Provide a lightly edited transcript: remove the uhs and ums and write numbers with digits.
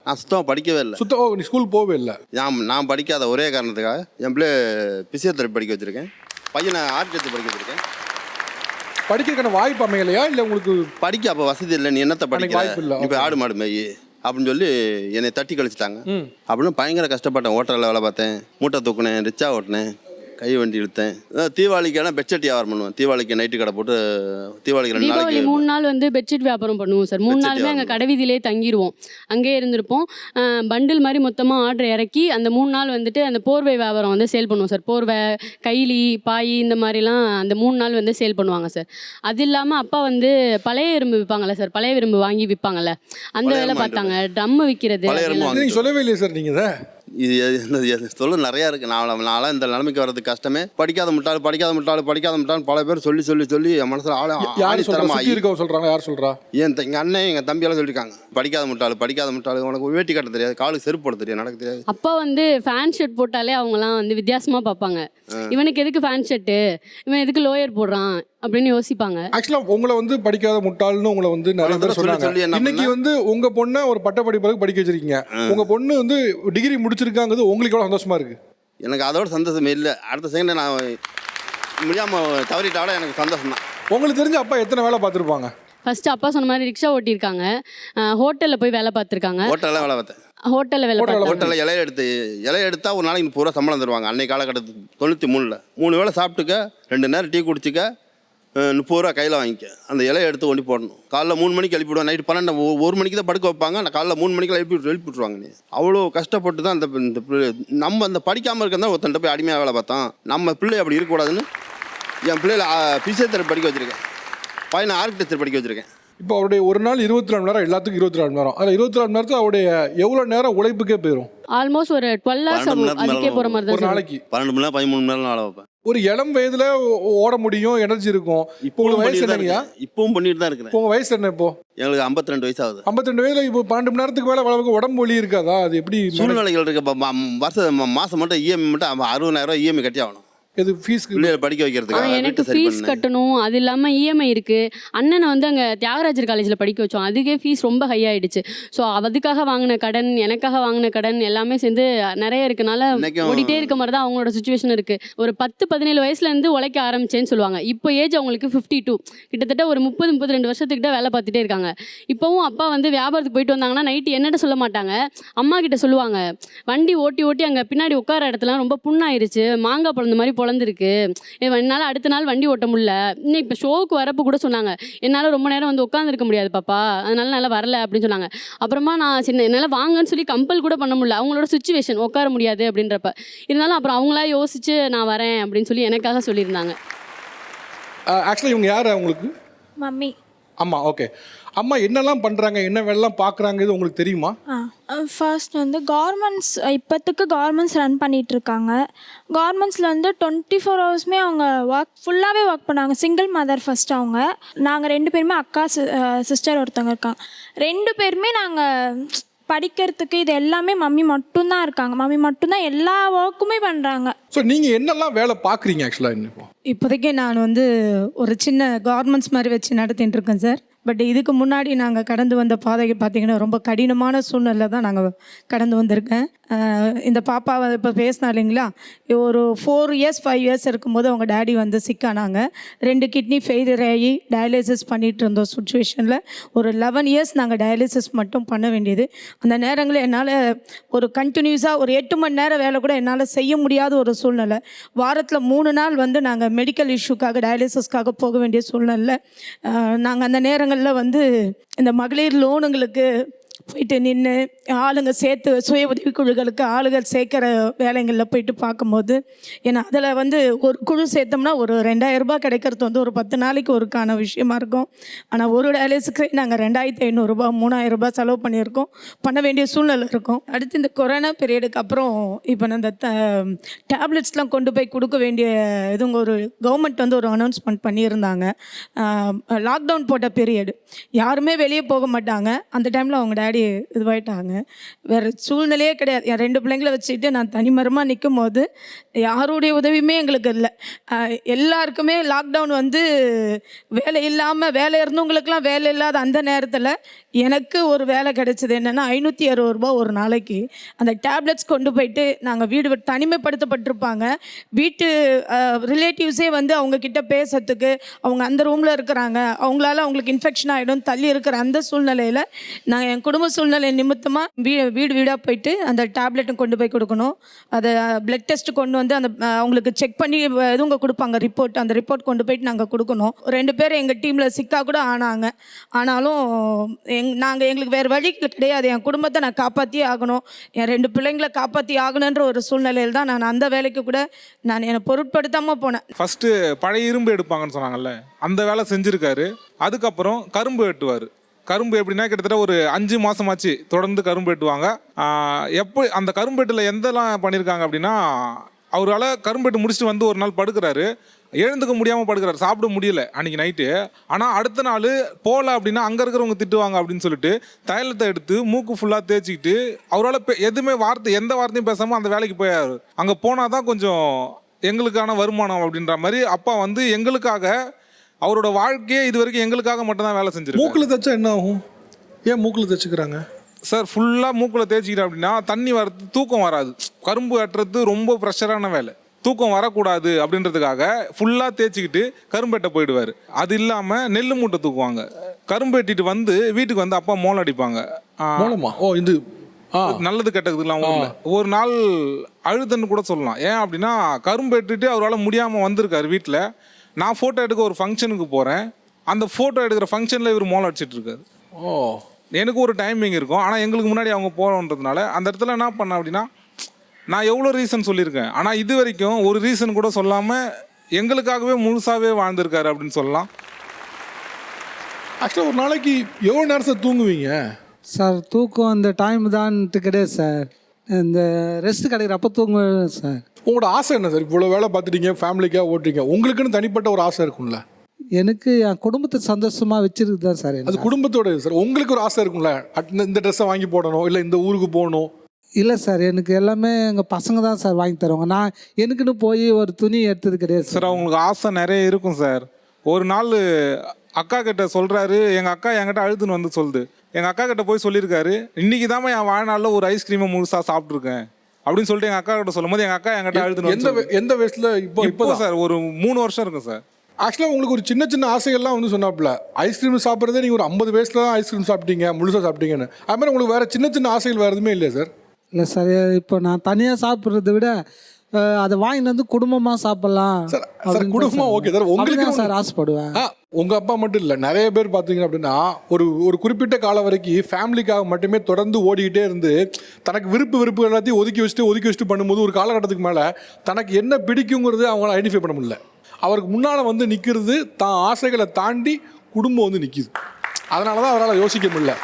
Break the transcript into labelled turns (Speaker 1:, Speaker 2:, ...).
Speaker 1: நான் சுத்தமாக படிக்கவே இல்லை.
Speaker 2: நீ ஸ்கூல் போகவே இல்லை?
Speaker 1: நான் படிக்காத ஒரே காரணத்துக்காக என் பிள்ளை பிசியோதெரபி படிக்க வச்சுருக்கேன். பையனை ஆர்கிடெக்ட் படிக்க வச்சுருக்கேன்.
Speaker 2: படிக்கிறதுக்கான வாய்ப்பு அமையலையா இல்லை உங்களுக்கு?
Speaker 1: படிக்க அப்போ வசதி இல்லை, நீ என்னத்தை படிக்க
Speaker 2: வாய்ப்பு இல்லை,
Speaker 1: இப்போ ஆடு மாடு மேய் அப்படின்னு சொல்லி என்னை தட்டி கழிச்சிட்டாங்க. அப்படின்னு பயங்கர கஷ்டப்பட்டேன். ஹோட்டலில் வேலை பார்த்தேன், மூட்டை தூக்குனேன், ரிச்சா ஓட்டினேன், கை வண்டி இழுத்தேன். தீபாவளிக்கான பெட்ஷீட் வியாபாரம் பண்ணுவேன். தீபாவளிக்கு நைட்டு கடை போட்டு தீபாவளிக்கு 2 நாளைக்கு
Speaker 3: 3 நாள் வந்து பெட்ஷீட் வியாபாரம் பண்ணுவோம் சார். 3 நாளுமே அங்கே கடைவீதியிலே தங்கிடுவோம், அங்கேயே இருந்திருப்போம். பண்டில் மாதிரி மொத்தமாக ஆர்டர் இறக்கி அந்த 3 நாள் வந்துட்டு அந்த போர்வை வியாபாரம் வந்து சேல் பண்ணுவோம் சார். போர்வை, கைலி, பாய் இந்த மாதிரிலாம் அந்த 3 நாள் வந்து சேல் பண்ணுவாங்க சார். அது இல்லாமல் அப்பா வந்து பழைய இரும்பு விற்பாங்கள்ல சார், பழைய இரும்பு வாங்கி விற்பாங்கள்ல, அந்த வேலை பார்த்தாங்க. ட்ரம் விற்கிறது.
Speaker 2: சொல்லவே இல்லையே சார் நீங்கள்?
Speaker 1: இது சொல்ல நிறையா இருக்குது. நான்லாம் இந்த நிலைமைக்கு வர்றதுக்கு கஷ்டமே படிக்காத முட்டாள் பல பேர் சொல்லி என் மனசில்
Speaker 2: சொல்கிறாங்க. யார் சொல்கிறா?
Speaker 1: எங்கள் அண்ணன் எங்கள் தம்பியெல்லாம் சொல்லியிருக்காங்க, படிக்காத முட்டாள் உனக்கு வேட்டி கட்ட தெரியாது, காலுக்கு செருப்பு போட தெரியாது, நடக்க தெரியாது.
Speaker 3: அப்பா வந்து ஃபேன் ஷர்ட் போட்டாலே அவங்கலாம் வந்து வித்தியாசமாக பார்ப்பாங்க. இவனுக்கு எதுக்கு ஃபேன் ஷர்ட்டு, இவன் எதுக்கு லோயர் போடுறான் அப்படின்னு யோசிப்பாங்க.
Speaker 2: ஆக்சுவலாக உங்களை வந்து படிக்காத முட்டாள்னு உங்களை வந்து நிறைய பேர் சொன்னாங்க. இன்னைக்கு வந்து உங்கள் பொண்ணை ஒரு பட்ட படிப்பாக படிக்க வச்சிருக்கீங்க. உங்கள் பொண்ணு வந்து டிகிரி முடிச்சிருக்காங்கிறது உங்களுக்கு எவ்வளோ சந்தோஷமா இருக்குது?
Speaker 1: எனக்கு அதோட சந்தோஷமே இல்லை. அடுத்த செகண்ட் நான் முடியாமல் தவறிட்டாவோட எனக்கு சந்தோஷம் தான்.
Speaker 2: உங்களுக்கு தெரிஞ்ச அப்பா எத்தனை வேலை பார்த்துருப்பாங்க?
Speaker 3: ஃபர்ஸ்ட் அப்பா சொன்ன மாதிரி ரிக்ஷா ஓட்டியிருக்காங்க, ஹோட்டலில் போய் வேலை பார்த்துருக்காங்க.
Speaker 1: ஹோட்டலில் வேலை பார்த்தேன். ஹோட்டலில் இலையை எடுத்தா ஒரு நாளைக்கு 30 ரூபா சம்பளம் தருவாங்க. அன்னைக்கு காலகட்டத்துக்கு 93 3 வேளை சாப்பிட்டுக்க, 2 நேரம் டீ குடிச்சிக்க, 30 ரூபா கையில் வாங்கிக்க. அந்த இலையை எடுத்து ஒண்டி போடணும். காலைல 3 மணிக்கு எழுப்பிவிடுவோம், நைட்டு 1 மணிக்கு தான் படுக்க வைப்பாங்க. நான் காலைல 3 மணிக்கு எழுப்பி விட்டுருவாங்க. நீ அவ்வளோ கஷ்டப்பட்டு தான் அந்த நம்ம அந்த படிக்காமல் இருக்கிறதா ஒருத்தன்ட்ட போய் அடிமையாக வேலை பார்த்தோம். நம்ம பிள்ளை அப்படி இருக்கக்கூடாதுன்னு என் பிள்ளைகளை பிசியோதெரபி படிக்க வச்சுருக்கேன், பையனை ஆர்கிடெக்சர் படிக்க வச்சுருக்கேன்.
Speaker 2: இப்போ அவருடைய ஒரு நாள் 24 மணி நேரம், எல்லாத்துக்கும் 24 மணி நேரம். அதில் 24 மணி நேரத்தில் அவருடைய எவ்வளோ நேரம் உழைப்புக்கே போயிடும்?
Speaker 3: ஆல்மோஸ்ட் ஒரு 12 hours அதுக்கே போகிற மாதிரி தான்.
Speaker 2: ஒரு நாளைக்கு
Speaker 1: 12 மணி நேரம் 13 மணி நேரம் வேலை வைப்பேன்.
Speaker 2: ஒரு இளம் வயதில் ஓட முடியும், எனர்ஜி இருக்கும். இப்போ உங்களுக்கு வயசு என்னங்கய்யா?
Speaker 1: இப்பவும் பண்ணிட்டு தான் இருக்கிறேன்.
Speaker 2: இப்போ உங்கள் வயசு என்ன? இப்போ
Speaker 1: எங்களுக்கு 52 வயசு ஆகுது.
Speaker 2: 52 வயதில் இப்போ 12 மணி நேரத்துக்கு மேலே வளவுக்கு உடம்பு வலி இருக்காதா? அது எப்படி
Speaker 1: சூழ்நிலைகள் இருக்கு? மாதம் மட்டும் இஎம்ஐ மட்டும் 60,000 ரூபா இஎம்ஐ கட்டி ஆகணும்.
Speaker 2: இது ஃபீஸ்
Speaker 1: படிக்க வைக்கிறதுக்கு
Speaker 3: எனக்கு ஃபீஸ் கட்டணும். அது இல்லாமல் இஎம்ஐ இருக்குது. அண்ணனை வந்து அங்கே தியாகராஜர் காலேஜில் படிக்க வச்சோம், அதுக்கே ஃபீஸ் ரொம்ப ஹை ஆகிடுச்சு. ஸோ அதுக்காக வாங்கின கடன், எனக்காக வாங்கின கடன் எல்லாமே சேர்ந்து நிறைய இருக்கனால ஓடிட்டே இருக்க மாதிரி தான் அவங்களோட சுச்சுவேஷன் இருக்குது. ஒரு 10-17 வயசுலேருந்து உழைக்க ஆரம்பிச்சேன்னு சொல்லுவாங்க. இப்போ ஏஜ் அவங்களுக்கு 52, கிட்டத்தட்ட ஒரு 30-32 வருஷத்துக்கிட்ட வேலை பார்த்துட்டே இருக்காங்க. இப்போவும் அப்பா வந்து வியாபாரத்துக்கு போயிட்டு வந்தாங்கன்னா நைட்டு என்னட்ட சொல்ல மாட்டாங்க, அம்மா கிட்ட சொல்லுவாங்க. வண்டி ஓட்டி அங்கே பின்னாடி உட்கார இடத்துலாம் ரொம்ப புண்ணாயிருச்சு, மாங்காய் பழந்த மாதிரி பொழந்துருக்கு, என்னால் அடுத்த நாள் வண்டி ஓட்ட முடியல. இன்னும் இப்போ ஷோவுக்கு வரப்போ கூட சொன்னாங்க, என்னால் ரொம்ப நேரம் வந்து உட்காந்துருக்க முடியாது பாப்பா, அதனால நல்லா வரல அப்படின்னு சொன்னாங்க. அப்புறமா நான் சின்ன என்னால் வாங்கன்னு சொல்லி கம்பல் கூட பண்ண முடியல, அவங்களோட சுச்சுவேஷன் உட்கார முடியாது அப்படின்றப்ப. இருந்தாலும் அப்புறம் அவங்களா யோசிச்சு நான் வரேன் அப்படின்னு சொல்லி எனக்காக சொல்லியிருந்தாங்க.
Speaker 2: ஆக்சுவலி இவங்க யார் உங்களுக்கு?
Speaker 4: மம்மி.
Speaker 2: அம்மா. ஓகே. அம்மா என்னெல்லாம் பண்ணுறாங்க, என்ன வேலைலாம் பார்க்குறாங்க, இது உங்களுக்கு தெரியுமா?
Speaker 4: ஃபர்ஸ்ட் வந்து இப்போத்துக்கு கவர்மெண்ட்ஸ் ரன் பண்ணிகிட்ருக்காங்க. கவர்மெண்ட்ஸில் வந்து 24 ஹவர்ஸுமே அவங்க ஃபுல்லாகவே ஒர்க் பண்ணாங்க. சிங்கிள் மதர் ஃபஸ்ட் அவங்க. நாங்கள் 2 பேருமே அக்கா சிஸ்டர் ஒருத்தவங்க இருக்காங்க. 2 பேருமே நாங்கள் படிக்கிறதுக்கு இது எல்லாமே மம்மி மட்டும்தான் இருக்காங்க. மம்மி மட்டும்தான் எல்லா ஒர்க்குமே பண்ணுறாங்க.
Speaker 2: ஸோ நீங்கள் என்னெல்லாம் வேலை பார்க்குறீங்க ஆக்சுவலாக?
Speaker 5: இப்போதைக்கு நான் வந்து ஒரு சின்ன கார்மெண்ட்ஸ் மாதிரி வச்சு நடத்திட்டு இருக்கேன் சார். பட் இதுக்கு முன்னாடி நாங்கள் கடந்து வந்த பாதைக்கு பார்த்திங்கன்னா ரொம்ப கடினமான சூழ்நிலை தான் நாங்கள் கடந்து வந்திருக்கேன். இந்த பாப்பாவை இப்போ பேசினா இல்லைங்களா, ஒரு 4 years 5 years இருக்கும்போது அவங்க டேடி வந்து சிக்கானாங்க. 2 கிட்னி ஃபெயிலியர் ஆகி டயாலிசிஸ் பண்ணிகிட்டு இருந்தோம் சுச்சுவேஷனில். ஒரு 11 years நாங்கள் டயாலிசிஸ் மட்டும் பண்ண வேண்டியது. அந்த நேரங்களில் என்னால் ஒரு கண்டினியூஸாக ஒரு 8 மணி நேரம் வேலை கூட என்னால் செய்ய முடியாத ஒரு சூழ்நிலை. வாரத்தில் 3 நாள் வந்து நாங்கள் மெடிக்கல் இஷ்யூக்காக டயாலிசிஸ்க்காக போக வேண்டிய சூழ்நிலை. நாங்கள் அந்த நேரங்களில் வந்து இந்த மகளிர் லோனுங்களுக்கு போயிட்டு நின்று ஆளுங்க சேர்த்து சுய உதவிக்குழுக்களுக்கு ஆளுகள் சேர்க்குற வேலைங்களில் போயிட்டு பார்க்கும்போது, ஏன்னா அதில் வந்து ஒரு குழு சேர்த்தோம்னா ஒரு 2000 ரூபாய் கிடைக்கிறது வந்து ஒரு 10 நாளைக்கு ஒருக்கான விஷயமா இருக்கும். ஆனால் ஒரு டயாலிசிஸ்க்கு நாங்கள் 2500 ரூபாய் 3000 ரூபாய் செலவு பண்ணியிருக்கோம், பண்ண வேண்டிய சூழ்நிலை இருக்கும். அடுத்து இந்த கொரோனா பீரியடுக்கு அப்புறம் இப்போ அந்த டேப்லெட்ஸ்லாம் கொண்டு போய் கொடுக்க வேண்டிய இதுங்க ஒரு கவர்மெண்ட் வந்து ஒரு அனௌன்ஸ்மெண்ட் பண்ணியிருந்தாங்க. லாக்டவுன் போட்ட பீரியடு, யாருமே வெளியே போக மாட்டாங்க. அந்த டைமில் அவங்க டேடி பின்னாடி இதுவாயிட்டாங்க. வேறு சூழ்நிலையே கிடையாது. என் 2 பிள்ளைங்கள வச்சுக்கிட்டு நான் தனிமரமாக நிற்கும் போது யாருடைய உதவியுமே எங்களுக்கு இல்லை. எல்லாருக்குமே லாக்டவுன் வந்து வேலை இல்லாமல், வேலை இருந்தவங்களுக்கெல்லாம் வேலை இல்லாத அந்த நேரத்தில் எனக்கு ஒரு வேலை கிடைச்சது. என்னென்னா 560 ரூபா ஒரு நாளைக்கு. அந்த டேப்லெட்ஸ் கொண்டு போயிட்டு நாங்கள் வீடு தனிமைப்படுத்தப்பட்டிருப்பாங்க, வீட்டு ரிலேட்டிவ்ஸே வந்து அவங்கக்கிட்ட பேசுறதுக்கு, அவங்க அந்த ரூமில் இருக்கிறாங்க, அவங்களால அவங்களுக்கு இன்ஃபெக்ஷன் ஆகிடும், தள்ளி இருக்கிற அந்த சூழ்நிலையில் நான் என் குடும்ப சூழ்நிலை நிமித்தமாக வீடு வீடாக போயிட்டு அந்த டேப்லெட்டும் கொண்டு போய் கொடுக்கணும். அதை பிளட் டெஸ்ட் கொண்டு வந்து அந்த அவங்களுக்கு செக் பண்ணி எதுவும் கொடுப்பாங்க ரிப்போர்ட், அந்த ரிப்போர்ட் கொண்டு போயிட்டு நாங்கள் கொடுக்கணும். 2 பேர் எங்கள் டீமில் சிக்கா கூட ஆனாங்க. ஆனாலும் எங்களுக்கு வேறு வழி கிடையாது. என் குடும்பத்தை நான் காப்பாற்றியே ஆகணும், என் 2 பிள்ளைங்களை காப்பாற்றி ஆகணுன்ற ஒரு சூழ்நிலையில் தான் நான் அந்த வேலைக்கு கூட என்னை பொருட்படுத்தாமல் போனேன்.
Speaker 6: ஃபஸ்ட்டு பழைய இரும்பு எடுப்பாங்கன்னு சொன்னாங்கல்ல, அந்த வேலை செஞ்சுருக்காரு. அதுக்கப்புறம் கரும்பு வெட்டுவார். கரும்பு எப்படின்னா கிட்டத்தட்ட ஒரு 5 மாதமாச்சு தொடர்ந்து கரும்பு வெட்டுவாங்க. அந்த கரும்பு வெட்டில் எந்தெல்லாம் பண்ணியிருக்காங்க அப்படின்னா, அவரால் கரும்பு வெட்டு முடிச்சுட்டு வந்து ஒரு நாள் படுக்கிறாரு, எழுந்துக்க முடியாமல் படுக்கிறாரு, சாப்பிட முடியல அன்றைக்கி நைட்டு. ஆனால் அடுத்த நாள் போகல அப்படின்னா அங்கே இருக்கிறவங்க திட்டுவாங்க அப்படின்னு சொல்லிட்டு தைலத்தை எடுத்து மூக்கு ஃபுல்லாக தேய்ச்சிக்கிட்டு அவரால் எதுவுமே எந்த வார்த்தையும் பேசாமல் அந்த வேலைக்கு போயாரு. அங்கே போனால் தான் கொஞ்சம் எங்களுக்கான வருமானம் அப்படின்ற மாதிரி அப்பா வந்து எங்களுக்காக அவரோட வாழ்க்கையே இது வரைக்கும் எங்களுக்காக மட்டும்தான் வேலை செஞ்சிருக்கு.
Speaker 2: மூக்கில் தைச்சா என்ன ஆகும்? ஏன் மூக்கில் தைச்சிக்கிறாங்க
Speaker 6: சார்? ஃபுல்லாக மூக்கில் தேய்ச்சிக்கிட்டேன் அப்படின்னா தண்ணி வரது, தூக்கம் வராது. கரும்பு வெட்டுறது ரொம்ப ப்ரெஷரான வேலை, தூக்கம் வரக்கூடாது அப்படின்றதுக்காக ஃபுல்லாக தேய்ச்சிக்கிட்டு கரும்பு வெட்ட போயிடுவார். அது இல்லாமல் நெல் மூட்டை தூக்குவாங்க. கரும்பு வெட்டிட்டு வந்து வீட்டுக்கு வந்து அப்பா மோளம் அடிப்பாங்க.
Speaker 2: இது
Speaker 6: நல்லது கெட்டதுலாம் ஒரு நாள் அழுதுன்னு கூட சொல்லலாம். ஏன் அப்படின்னா கரும்பு வெட்டிட்டு அவரால் முடியாமல் வந்திருக்காரு வீட்டில். நான் ஃபோட்டோ எடுக்க ஒரு ஃபங்க்ஷனுக்கு போகிறேன், அந்த ஃபோட்டோ எடுக்கிற ஃபங்க்ஷனில் இவர் மோளம் அடிச்சிட்டு இருக்காரு. எனக்கு ஒரு டைமிங் இருக்கும், ஆனால் எங்களுக்கு முன்னாடி அவங்க போகிறோன்றதுனால அந்த இடத்துல என்ன பண்ணேன் அப்படின்னா, நான் எவ்வளோ ரீசன் சொல்லியிருக்கேன், ஆனால் இது வரைக்கும் ஒரு ரீசன் கூட சொல்லாமல் எங்களுக்காகவே முழுசாகவே வாழ்ந்திருக்காரு அப்படின்னு சொல்லலாம்.
Speaker 2: ஆக்சுவலாக ஒரு நாளைக்கு எவ்வளோ நேரம் சார் தூங்குவீங்க?
Speaker 7: சார் தூக்கம் அந்த டைம் தான்ட்டு கிடையாது சார், இந்த ரெஸ்ட் கிடைக்கிறப்ப தூங்குவேன் சார்.
Speaker 2: உங்களோட ஆசை என்ன சார்? இவ்வளோ வேலை பார்த்துட்டீங்க, ஃபேமிலிக்காக ஓட்டுறீங்க, உங்களுக்குன்னு தனிப்பட்ட ஒரு ஆசை இருக்கும்ல?
Speaker 7: எனக்கு என் குடும்பத்தை சந்தோஷமாக வச்சிருக்கு தான் சார்.
Speaker 2: அது குடும்பத்தோட சார். உங்களுக்கு ஒரு ஆசை இருக்கும்ல, இந்த ட்ரெஸ்ஸை வாங்கி போடணும், இல்லை இந்த ஊருக்கு போகணும்?
Speaker 7: இல்லை சார், எனக்கு எல்லாமே எங்கள் பசங்க தான் சார் வாங்கி தருவாங்க. நான் எனக்குன்னு போய் ஒரு துணி எடுத்தது கிடையாது
Speaker 6: சார். அவங்களுக்கு ஆசை நிறைய இருக்கும் சார். ஒரு நாள் அக்கா கிட்ட சொல்கிறாரு, எங்கள் அக்கா என்கிட்ட அழுதுன்னு வந்து சொல்லுது. எங்கள் அக்கா கிட்ட போய் சொல்லியிருக்காரு, இன்றைக்கி தான் என் வாழ்நாளில் ஒரு ஐஸ்கிரீமை முழுசாக சாப்பிட்ருக்கேன் அப்படின்னு சொல்லிட்டு எங்கள் அக்கா கிட்ட சொல்லும் போது எங்கள் அக்கா என்கிட்ட அழுதுன்னு.
Speaker 2: எந்த வயசில்? இப்போ
Speaker 6: சார் ஒரு 3 வருஷம் இருக்கும் சார்.
Speaker 2: ஆக்சுவலாக உங்களுக்கு ஒரு சின்ன சின்ன ஆசைகள்லாம் வந்து சொன்னாப்புல, ஐஸ்கிரீம் சாப்பிட்றதே நீங்கள் ஒரு 50 வயசில் தான் ஐஸ்கிரீம் சாப்பிட்டீங்க, முழுசாக சாப்பிட்டீங்கன்னு. அது மாதிரி உங்களுக்கு வேறு சின்ன சின்ன ஆசைகள் வேறு எதுவுமே இல்லையா சார்?
Speaker 7: இல்லை சார், இப்போ நான் தனியாக சாப்பிட்றத விட அதை வாங்கிட்டு வந்து குடும்பமாக சாப்பிட்லாம்
Speaker 2: சார். குடும்பம் ஓகே சார், உங்களுக்கு
Speaker 7: சார் ஆசைப்படுவேன்.
Speaker 2: உங்கள் அப்பா மட்டும் இல்லை, நிறைய பேர் பார்த்தீங்க அப்படின்னா ஒரு குறிப்பிட்ட காலம் வரைக்கும் ஃபேமிலிக்காக மட்டுமே தொடர்ந்து ஓடிக்கிட்டே இருந்து தனக்கு விருப்பு எல்லாத்தையும் ஒதுக்கி வச்சுட்டு பண்ணும்போது ஒரு காலகட்டத்துக்கு மேலே தனக்கு என்ன பிடிக்குங்கிறது அவங்களால ஐடென்டிஃபை பண்ண முடியல. அவருக்கு முன்னால் வந்து நிற்கிறது தான் ஆசைகளை தாண்டி குடும்பம் வந்து நிற்கிது. அதனால தான் அவரால் யோசிக்க முடியல.